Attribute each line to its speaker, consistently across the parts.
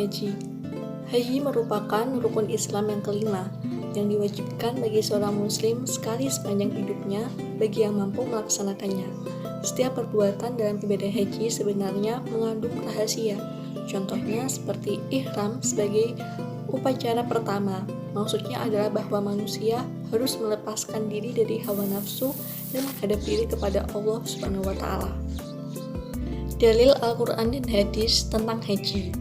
Speaker 1: haji. Haji merupakan rukun Islam yang kelima, yang diwajibkan bagi seorang muslim sekali sepanjang hidupnya bagi yang mampu melaksanakannya. Setiap perbuatan dalam ibadah haji sebenarnya mengandung rahasia. Contohnya seperti ihram sebagai upacara pertama. Maksudnya adalah bahwa manusia harus melepaskan diri dari hawa nafsu dan menghadap diri kepada Allah Subhanahu wa taala. Dalil Al-Quran dan hadis tentang haji.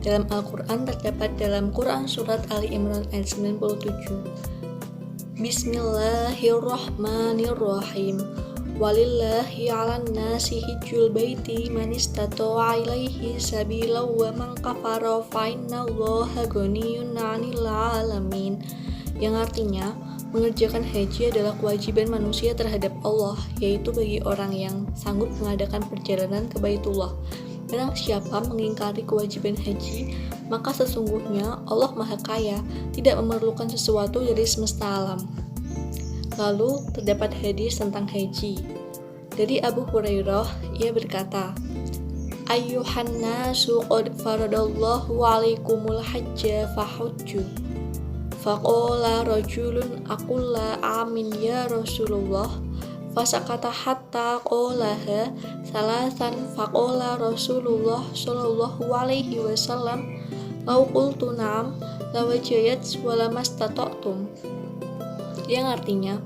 Speaker 1: Dalam Al-Quran terdapat dalam Quran Surat Ali Imran ayat 97. Bismillahirrahmanirrahim. Walillahi 'alan nasi hijjul baiti man istata'a ilaihi sabila wa man kafara fa innallaha ghaniyyun 'anil 'alamin. Yang artinya, mengerjakan haji adalah kewajiban manusia terhadap Allah, yaitu bagi orang yang sanggup mengadakan perjalanan ke Baitullah. Barang siapa mengingkari kewajiban haji, maka sesungguhnya Allah Maha Kaya, tidak memerlukan sesuatu dari semesta alam. Lalu, terdapat hadis tentang haji. Dari Abu Hurairah, ia berkata, Ayyuhan nasu qad faradallahu 'alaikumul hajja fahujju. Faqala rajulun aqulla amin ya Rasulullah. Fasakata hatta qolaha salasan faqala Rasulullah sallallahu alaihi wasallam lau qultu na'am lawajayat walamastata'tum. Yang artinya,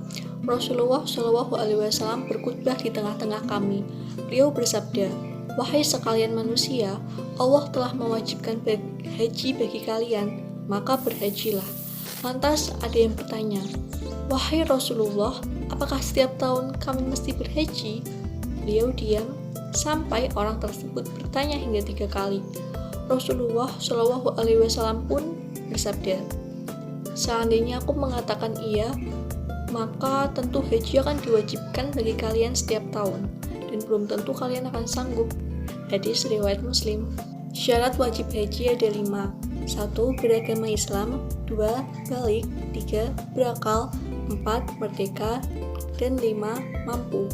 Speaker 1: Rasulullah sallallahu alaihi wasallam berkhutbah di tengah-tengah kami. Beliau bersabda, wahai sekalian manusia, Allah telah mewajibkan haji bagi kalian, maka berhajilah. Lantas ada yang bertanya, wahai Rasulullah, apakah setiap tahun kami mesti berhaji? Beliau diam sampai orang tersebut bertanya hingga 3 kali. Rasulullah Shallallahu Alaihi Wasallam pun bersabda, seandainya aku mengatakan iya, maka tentu haji akan diwajibkan bagi kalian setiap tahun, dan belum tentu kalian akan sanggup. Hadis riwayat Muslim. Syarat wajib haji ada 5. 1. Beragama Islam. 2. Balik. 3. Berakal. 4. Merdeka. Dan 5. Mampu.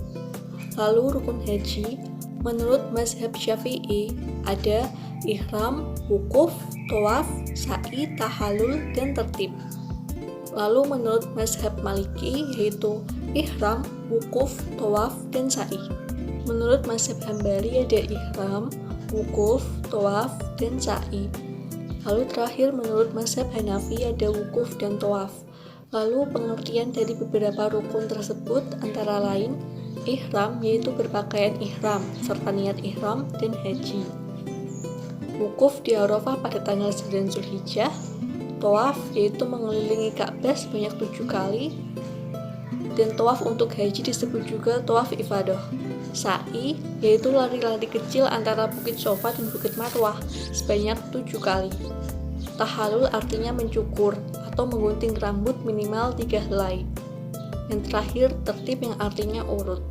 Speaker 1: Lalu rukun haji, menurut mazhab Syafi'i, ada ihram, wukuf, tawaf, sa'i, tahallul, dan tertib. Lalu menurut mazhab Maliki, yaitu ihram, wukuf, tawaf, dan sa'i. Menurut mazhab Hambali ada ihram, wukuf, tawaf, dan sa'i. Lalu terakhir menurut mazhab Hanafi ada wukuf dan tawaf. Lalu pengertian dari beberapa rukun tersebut antara lain ihram, yaitu berpakaian ihram serta niat ihram dan haji. Wukuf di Arafah pada tanggal 9 Zulhijjah. Tawaf yaitu mengelilingi Ka'bah sebanyak 7 kali. Dan tawaf untuk haji disebut juga tawaf ifadah. Sa'i yaitu lari-lari kecil antara Bukit Sofa dan Bukit Marwah sebanyak 7 kali. Tahallul artinya mencukur atau menggunting rambut minimal 3 helai. Yang terakhir tertib yang artinya urut.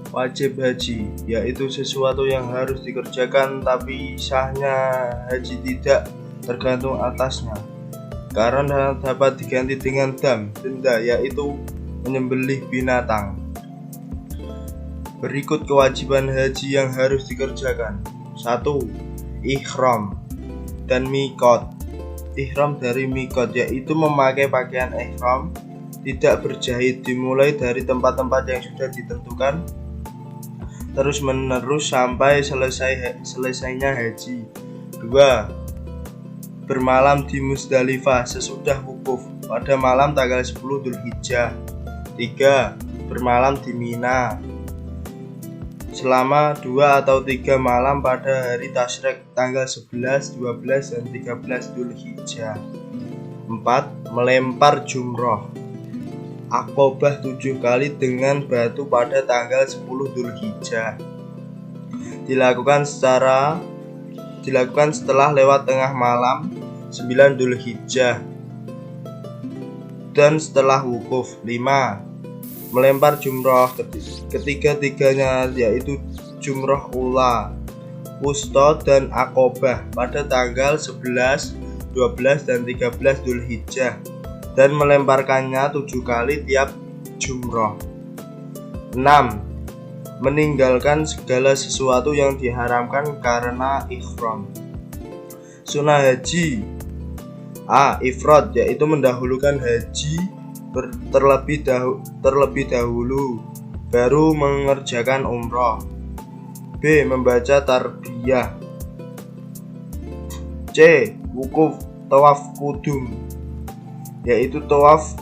Speaker 2: Wajib haji yaitu sesuatu yang harus dikerjakan tapi sahnya haji tidak tergantung atasnya, karena dapat diganti dengan denda yaitu menyembelih binatang. Berikut kewajiban haji yang harus dikerjakan. 1. Ihram dan mikot. Ihram dari mikot yaitu memakai pakaian ihram tidak berjahit, dimulai dari tempat-tempat yang sudah ditentukan terus menerus sampai selesainya haji. 2. Bermalam di Muzdalifah sesudah wukuf pada malam tanggal 10 Dzulhijjah. 3. Bermalam di Mina selama 2 atau 3 malam pada hari Tasyrik tanggal 11, 12, dan 13 Dzulhijjah. 4. Melempar jumroh Aqobah 7 kali dengan batu pada tanggal 10 Dzulhijjah. Dilakukan setelah lewat tengah malam 9 Dzulhijjah dan setelah wukuf. 5. Melempar jumroh ketiga-tiganya yaitu jumroh ula, wusta, dan Aqobah pada tanggal 11, 12, dan 13 Dzulhijjah dan melemparkannya 7 kali tiap jumroh. 6. Meninggalkan segala sesuatu yang diharamkan karena ihram. Sunnah haji. A. Ifrad, yaitu mendahulukan haji terlebih dahulu baru mengerjakan umroh. B. Membaca tarbiyah. C. Wukuf tawaf kudum, yaitu tawaf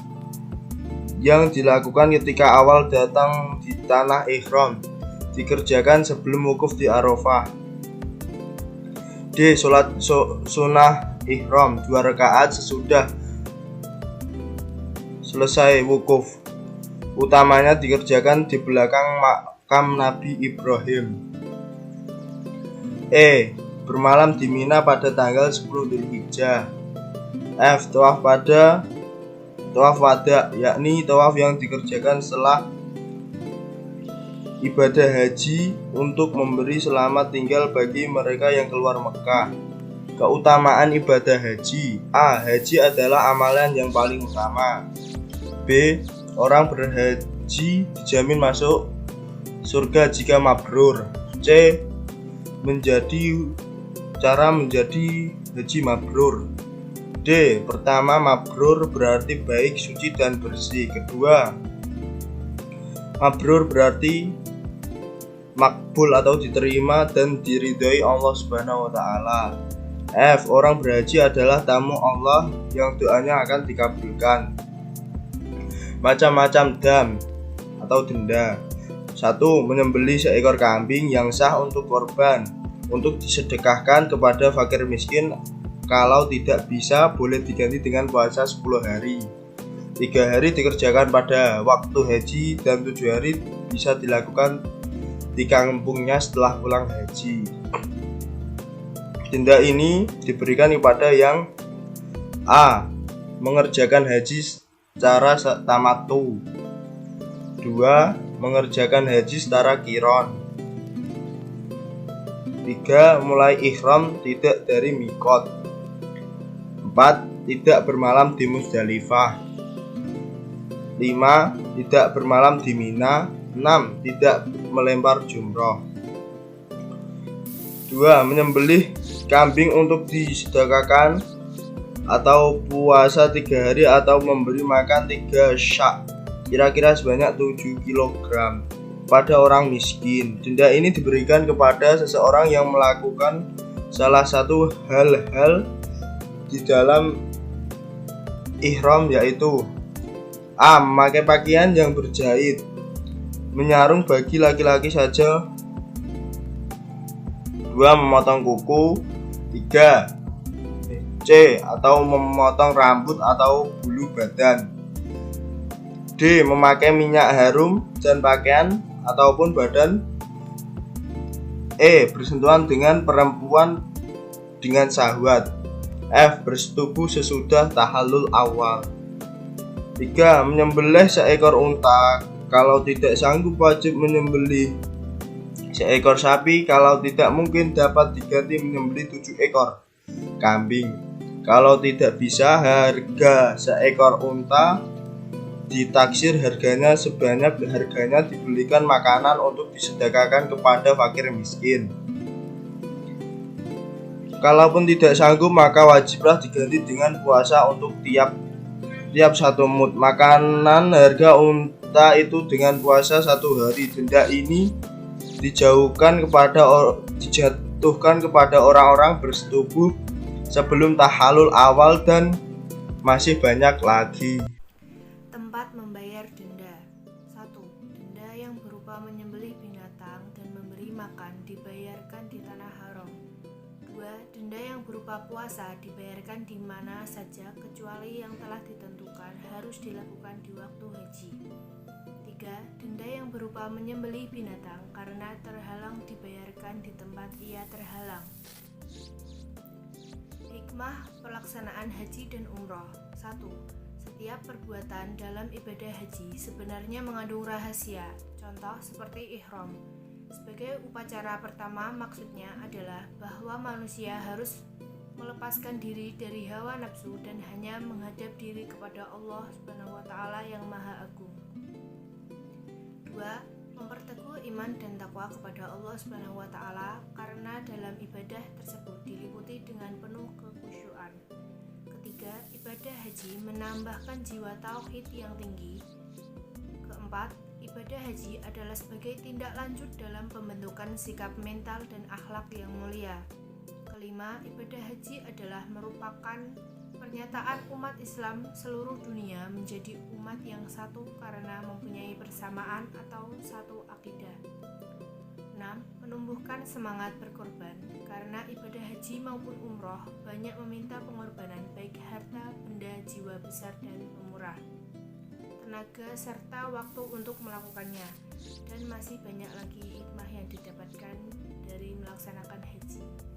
Speaker 2: yang dilakukan ketika awal datang di tanah ihram, dikerjakan sebelum wukuf di Arafah. D. Sholat sunnah ihram 2 rakaat sesudah selesai wukuf, utamanya dikerjakan di belakang makam Nabi Ibrahim. E. Bermalam di Mina pada tanggal 10 Dzulhijjah. F. Tawaf wada, yakni tawaf yang dikerjakan setelah ibadah haji untuk memberi selamat tinggal bagi mereka yang keluar Mekah. Keutamaan ibadah haji. A. Haji adalah amalan yang paling utama. B. Orang berhaji dijamin masuk surga jika mabrur. C. Cara menjadi haji mabrur. D. Pertama, mabrur berarti baik, suci, dan bersih. Kedua, mabrur berarti makbul atau diterima dan diridhoi Allah Subhanahu wa taala. F. Orang berhaji adalah tamu Allah yang doanya akan dikabulkan. Macam-macam dam atau denda. 1. Menyembelih seekor kambing yang sah untuk korban, untuk disedekahkan kepada fakir miskin. Kalau tidak bisa, boleh diganti dengan puasa 10 hari. 3 hari dikerjakan pada waktu haji dan 7 hari bisa dilakukan di kampungnya setelah pulang haji. Denda ini diberikan kepada yang A. Mengerjakan haji secara tamattu. 2. Mengerjakan haji secara qiron. 3. Mulai ihram tidak dari mikot. 4. Tidak bermalam di Muzdalifah. 5. Tidak bermalam di Mina. 6. Tidak melempar jumroh. 2. Menyembelih kambing untuk disedekahkan atau puasa 3 hari atau memberi makan 3 syak, kira-kira sebanyak 7 kg pada orang miskin. Denda ini diberikan kepada seseorang yang melakukan salah satu hal-hal di dalam ihram, yaitu A. Memakai pakaian yang berjahit, menyarung bagi laki-laki saja. 2. Memotong kuku. 3. C. Atau memotong rambut atau bulu badan. D. Memakai minyak harum dan pakaian ataupun badan. E. Bersentuhan dengan perempuan dengan syahwat. F. Bersetubuh sesudah tahallul awal. 3. Menyembelih seekor unta. Kalau tidak sanggup, wajib menyembelih seekor sapi. Kalau tidak, mungkin dapat diganti menyembelih 7 ekor kambing. Kalau tidak bisa, harga seekor unta ditaksir harganya sebanyak harganya dibelikan makanan untuk disedekahkan kepada fakir miskin. Kalaupun tidak sanggup, maka wajiblah diganti dengan puasa untuk tiap 1 mud makanan harga unta itu dengan puasa 1 hari. Denda ini dijatuhkan kepada orang-orang bersetubuh sebelum tahallul awal dan masih banyak lagi.
Speaker 3: Tempat membayar denda. 1. Denda yang berupa menyembelih binatang dan memberi makan dibayarkan di tanah haram. 2. Denda yang berupa puasa dibayarkan di mana saja kecuali yang telah ditentukan harus dilakukan di waktu haji. 3. Denda yang berupa menyembelih binatang karena terhalang dibayarkan di tempat ia terhalang. Hikmah pelaksanaan haji dan umroh. 1. Setiap perbuatan dalam ibadah haji sebenarnya mengandung rahasia. Contoh seperti ihram. Sebagai upacara pertama, maksudnya adalah bahwa manusia harus melepaskan diri dari hawa nafsu dan hanya menghadap diri kepada Allah Subhanahu wa taala yang Maha Agung. 2. Memperteguh beriman dan takwa kepada Allah Subhanahu wa taala karena dalam ibadah tersebut diliputi dengan penuh kekhusyuan. Ketiga, ibadah haji menambahkan jiwa tauhid yang tinggi. Keempat, ibadah haji adalah sebagai tindak lanjut dalam pembentukan sikap mental dan akhlak yang mulia. Kelima, ibadah haji adalah merupakan pernyataan umat Islam seluruh dunia menjadi umat yang satu karena mempunyai persamaan atau satu akidah. 6. Menumbuhkan semangat berkorban. Karena ibadah haji maupun umroh banyak meminta pengorbanan baik harta, benda, jiwa besar dan pemurah, tenaga serta waktu untuk melakukannya. Dan masih banyak lagi hikmah yang didapatkan dari melaksanakan haji.